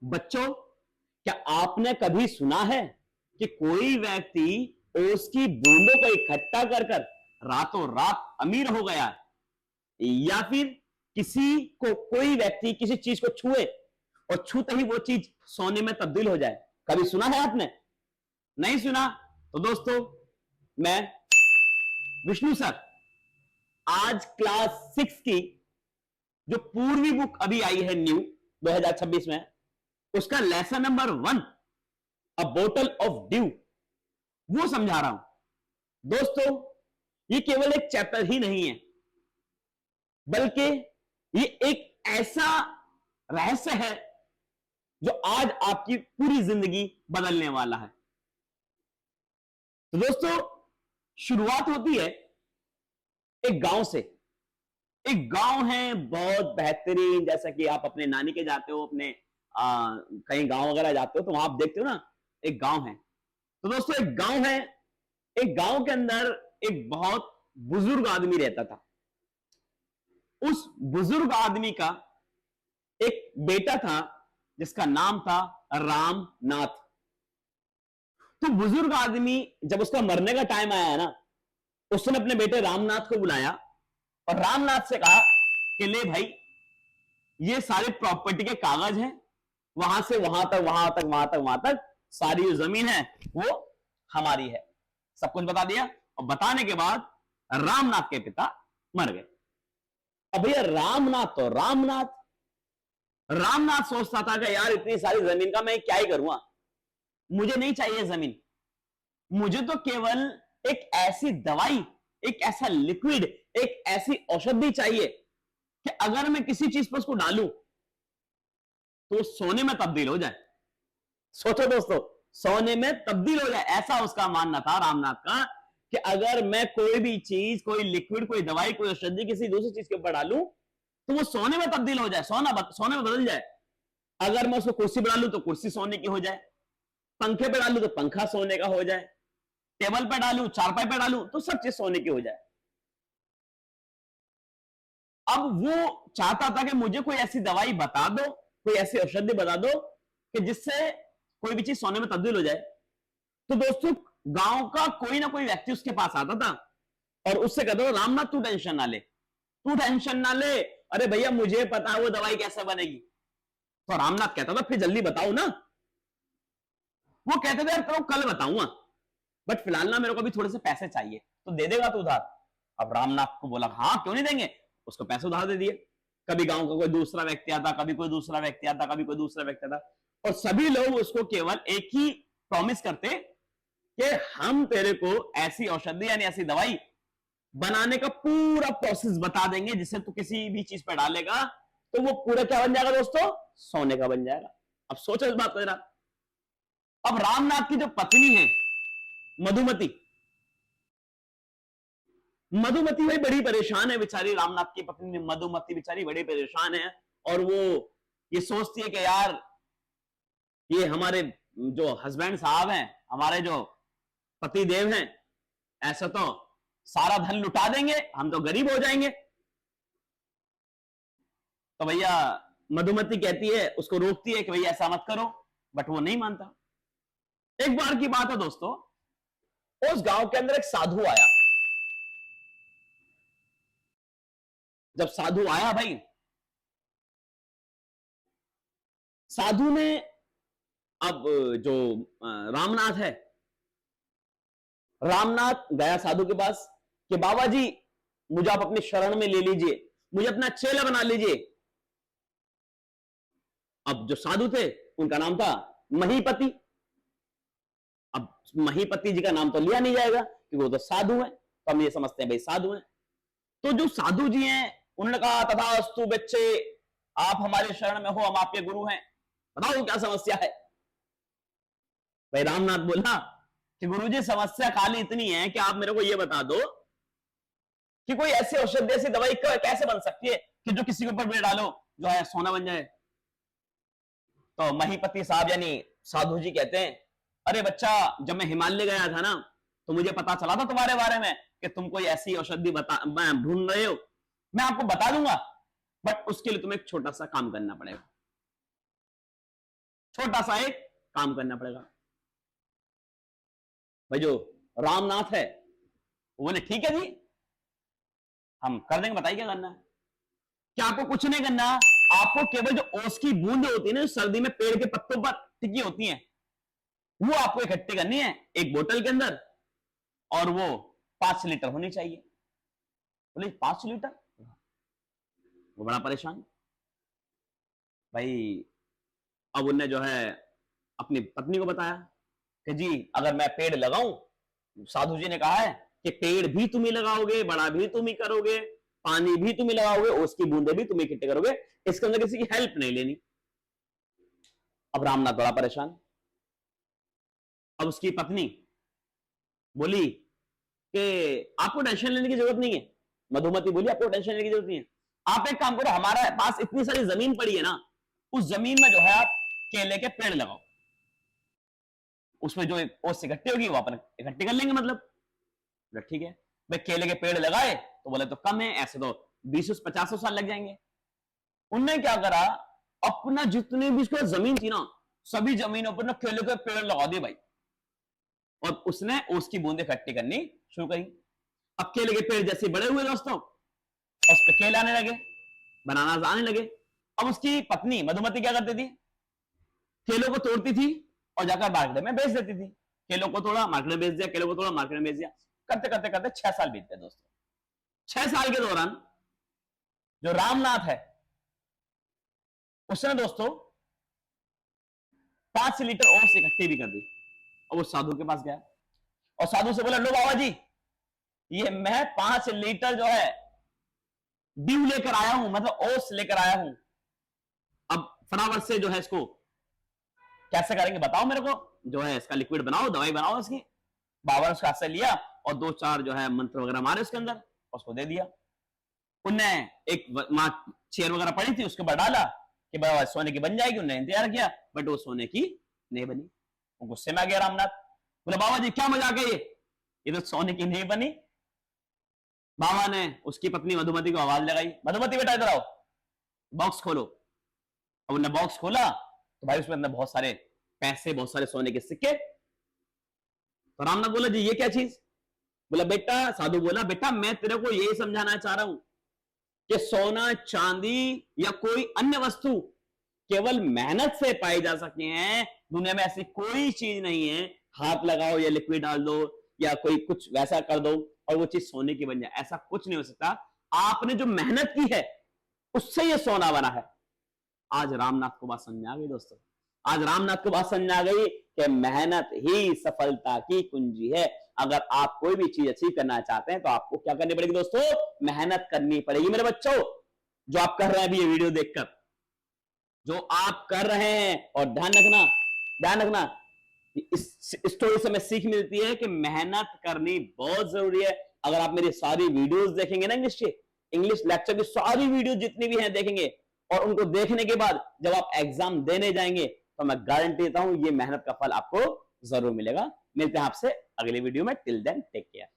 बच्चों, क्या आपने कभी सुना है कि कोई व्यक्ति ओस की बूंदों को इकट्ठा कर कर रातों रात अमीर हो गया है, या फिर किसी को कोई व्यक्ति किसी चीज को छुए और छूते ही वो चीज सोने में तब्दील हो जाए? कभी सुना है आपने? नहीं सुना? तो दोस्तों, मैं विष्णु सर आज क्लास 6 की जो पूर्वी बुक अभी आई है न्यू 2026 में, उसका lesson number 1 a bottle of due वो समझा रहा हूं। दोस्तों, ये केवल एक चैप्टर ही नहीं है, बल्कि ये एक ऐसा रहस्य है जो आज आपकी पूरी जिंदगी बदलने वाला है। तो दोस्तों, शुरुआत होती है एक गांव से। एक गांव है बहुत बेहतरीन, जैसा कि आप अपने नानी के जाते हो, अपने कहीं गांव वगैरह जाते हो तो वहां आप देखते हो ना, एक गांव है। तो दोस्तों, एक गांव है। एक गांव के अंदर एक बहुत बुजुर्ग आदमी रहता था। उस बुजुर्ग आदमी का एक बेटा था जिसका नाम था रामनाथ। तो बुजुर्ग आदमी जब उसका मरने का टाइम आया ना, उसने अपने बेटे रामनाथ को बुलाया और रामनाथ से कहा कि ले भाई, ये सारे प्रॉपर्टी के कागज हैं, वहां से वहां तक, वहां तक, वहां तक, वहां तक सारी जो जमीन है वो हमारी है। सब कुछ बता दिया। और बताने के बाद रामनाथ के पिता मर गए। अब भैया रामनाथ तो रामनाथ रामनाथ सोचता था कि यार इतनी सारी जमीन का मैं क्या ही करूंगा, मुझे नहीं चाहिए जमीन। मुझे तो केवल एक ऐसी दवाई, एक ऐसा लिक्विड, एक ऐसी औषधि चाहिए कि अगर मैं किसी चीज पर उसको डालूं तो सोने में तब्दील हो जाए। सोचो दोस्तों, सोने में तब्दील हो जाए, ऐसा उसका मानना था रामनाथ का कि अगर मैं कोई भी चीज, कोई लिक्विड, कोई दवाई, कोई औषधि किसी दूसरी चीज के ऊपर डालूं तो वो सोने में तब्दील हो जाए, सोने में बदल जाए। अगर मैं उसको कुर्सी पर डालूं तो कुर्सी सोने की हो जाए, पंखे पे डालूं तो पंखा सोने का हो जाए, टेबल पे डालूं, चारपाई पे डालूं तो सब चीज सोने की हो जाए। अब वो चाहता था कि मुझे कोई ऐसी दवाई बता दो, कोई ऐसी औषधि बता दो कि जिससे कोई भी चीज सोने में तब्दील हो जाए। तो दोस्तों, गांव का कोई ना कोई व्यक्ति उसके पास आता था और उससे कहता था, रामनाथ तू टेंशन ना ले, तू टेंशन ना ले, अरे भैया मुझे पता है वो दवाई कैसे बनेगी। तो रामनाथ कहता था फिर जल्दी बताओ ना। वो कहते थे यार तेरे को कल बताऊंगा, बट फिलहाल ना मेरे को भी थोड़े से पैसे चाहिए, तो दे देगा तू उधार? अब रामनाथ को बोला हाँ क्यों नहीं देंगे, उसको पैसे उधार दे दिए। कभी गांव का कोई दूसरा व्यक्ति आता, कभी कोई दूसरा व्यक्ति आता, कभी कोई दूसरा व्यक्ति आता, और सभी लोग उसको केवल एक ही प्रॉमिस करते कि हम तेरे को ऐसी औषधि यानी ऐसी दवाई बनाने का पूरा प्रोसेस बता देंगे जिससे तू किसी भी चीज पर डालेगा तो वो पूरा क्या बन जाएगा दोस्तों, सोने का बन जाएगा। अब सोचो इस बात को जरा। अब रामनाथ की जो पत्नी है मधुमती, मधुमती भाई बड़ी परेशान है बेचारी। रामनाथ की पत्नी मधुमती बेचारी बड़ी परेशान है, और वो ये सोचती है कि यार ये हमारे जो हस्बैंड साहब हैं, हमारे जो पति देव हैं, ऐसा तो सारा धन लुटा देंगे, हम तो गरीब हो जाएंगे। तो भैया मधुमती कहती है, उसको रोकती है कि भैया ऐसा मत करो, बट वो नहीं मानता। एक बार की बात है दोस्तों, उस गांव के अंदर एक साधु आया। जब साधु आया भाई, साधु ने अब जो रामनाथ है, रामनाथ गया साधु के पास कि बाबा जी मुझे आप अपनी शरण में ले लीजिए, मुझे अपना चेला बना लीजिए। अब जो साधु थे उनका नाम था महीपति। अब महीपति जी का नाम तो लिया नहीं जाएगा क्योंकि वो तो साधु है, तो हम ये समझते हैं भाई साधु है। तो जो साधु जी हैं उन्होंने कहा, तथास्तु बच्चे, आप हमारे शरण में हो, हम आपके गुरु हैं, बताओ क्या समस्या है। भाई रामनाथ बोला कि गुरुजी समस्या खाली इतनी है कि आप मेरे को यह बता दो कि कोई ऐसी औषधि, ऐसी दवाई कैसे बन सकती है कि जो किसी के ऊपर डालो जो है सोना बन जाए। तो महीपति साहब यानी साधु जी कहते हैं, अरे बच्चा, जब मैं हिमालय गया था ना तो मुझे पता चला था तुम्हारे बारे में कि तुम कोई ऐसी औषधि ढूंढ रहे हो, मैं आपको बता दूंगा, बट उसके लिए तुम्हें एक छोटा सा काम करना पड़ेगा। छोटा सा एक काम करना पड़ेगा। भाई जो रामनाथ है वो बोले ठीक है जी, हम कर देंगे, बताइए क्या करना है। क्या आपको कुछ नहीं करना, आपको केवल जो ओस की बूंद होती है ना, सर्दी में पेड़ के पत्तों पर टिकी होती हैं, वो आपको इकट्ठी करनी है एक बोतल के अंदर, और वो 5 लीटर होनी चाहिए। बोले 5 लीटर? वो बड़ा परेशान भाई। अब उनने जो है अपनी पत्नी को बताया कि जी अगर मैं पेड़ लगाऊं, साधु जी ने कहा है कि पेड़ भी तुम ही लगाओगे, बड़ा भी तुम ही करोगे, पानी भी तुम ही लगाओगे, उसकी बूंदे भी तुम ही इकट्ठे करोगे, इसके अंदर किसी की हेल्प नहीं लेनी। अब रामनाथ बड़ा परेशान। अब उसकी पत्नी बोली कि आपको टेंशन लेने की जरूरत नहीं है। मधुमती बोली आपको टेंशन लेने की जरूरत नहीं है, आप एक काम करो, हमारे पास इतनी सारी जमीन पड़ी है ना, उस जमीन में जो है आप केले के पेड़ लगाओ, उसमें जो ओस इकट्ठी होगी वो अपन इकट्ठी कर लेंगे। मतलब ठीक है भाई, केले के पेड़ लगाए तो बोले तो कम है, ऐसे तो 20-50 साल लग जाएंगे। उनने क्या करा, अपना जितनी भी उसके जमीन थी ना, सभी जमीनों पर ना केले के पेड़ लगा दिए भाई, और उसने उसकी बूंदे इकट्ठी करनी शुरू करी। अब केले के पेड़ जैसे बड़े हुए दोस्तों, उस पर केले आने लगे, बनाना आने लगे। अब उसकी पत्नी मधुमती क्या करती थी, केलों को तोड़ती थी और जाकर मार्केट में बेच देती थी। केलों को तोड़ा मार्केट में बेच दिया, केलों को तोड़ा मार्केट में बेच दिया, करते करते करते 6 साल बीत गए दोस्तों। 6 साल के दौरान जो रामनाथ है उसने दोस्तों 5 लीटर ओट्स इकट्ठी भी कर दी, और वो साधु के पास गया और साधु से बोला, लो बाबा जी, ये मैं 5 लीटर जो है ड्यू लेकर आया हूं, मतलब ओट्स लेकर आया हूं। अब फटाफट से जो है इसको कैसे करेंगे बताओ मेरे को, जो है इसका लिक्विड बनाओ, दवाई बनाओ इसकी। बाबा ने उसका हाथ से लिया और 2-4 जो है मंत्र वगैरह मारे उसके अंदर, उसको दे दिया। उनने एक चेयर वगैरह पड़ी थी उसके ऊपर डाला कि बाबा सोने की बन जाएगी, उन्होंने इंतजार किया, बट वो सोने की नहीं बनी। वो गुस्से में आ गया रामनाथ, बोला बाबा जी क्या मजाक है ये तो सोने की नहीं बनी। बाबा ने उसकी पत्नी मधुमती को आवाज लगाई, मधुमती बेटा इधर आओ, बॉक्स खोलो। अब उन्होंने बॉक्स खोला तो भाई उसमें अंदर बहुत सारे पैसे, बहुत सारे सोने के सिक्के। तो रामनाथ बोला जी ये क्या चीज? बोला बेटा, साधु बोला बेटा मैं तेरे को यही समझाना चाह रहा हूं कि सोना चांदी या कोई अन्य वस्तु केवल मेहनत से पाई जा सकती हैं, दुनिया में ऐसी कोई चीज नहीं है हाथ लगाओ या लिक्विड डाल दो या कोई कुछ वैसा कर दो और वो चीज सोने की बन जाए, ऐसा कुछ नहीं हो सकता। आपने जो मेहनत की है उससे ये सोना बना है। आज रामनाथ को बात समझ आ गई दोस्तों, आज रामनाथ को बात समझ आ गई कि मेहनत ही सफलता की कुंजी है। अगर आप कोई भी चीज अचीव करना चाहते हैं तो आपको क्या करनी पड़ेगी दोस्तों? मेहनत करनी पड़ेगी। मेरे बच्चों, जो आप कर रहे हैं अभी ये वीडियो देखकर, जो आप कर रहे हैं, और ध्यान रखना इस स्टोरी से हमें सीख मिलती है कि मेहनत करनी बहुत जरूरी है। अगर आप मेरी सारी वीडियोस देखेंगे ना, इंग्लिश लेक्चर की सारी वीडियो जितनी भी हैं देखेंगे, और उनको देखने के बाद जब आप एग्जाम देने जाएंगे तो मैं गारंटी देता हूं ये मेहनत का फल आपको जरूर मिलेगा। मिलते हैं आपसे अगली वीडियो में। Till then take care.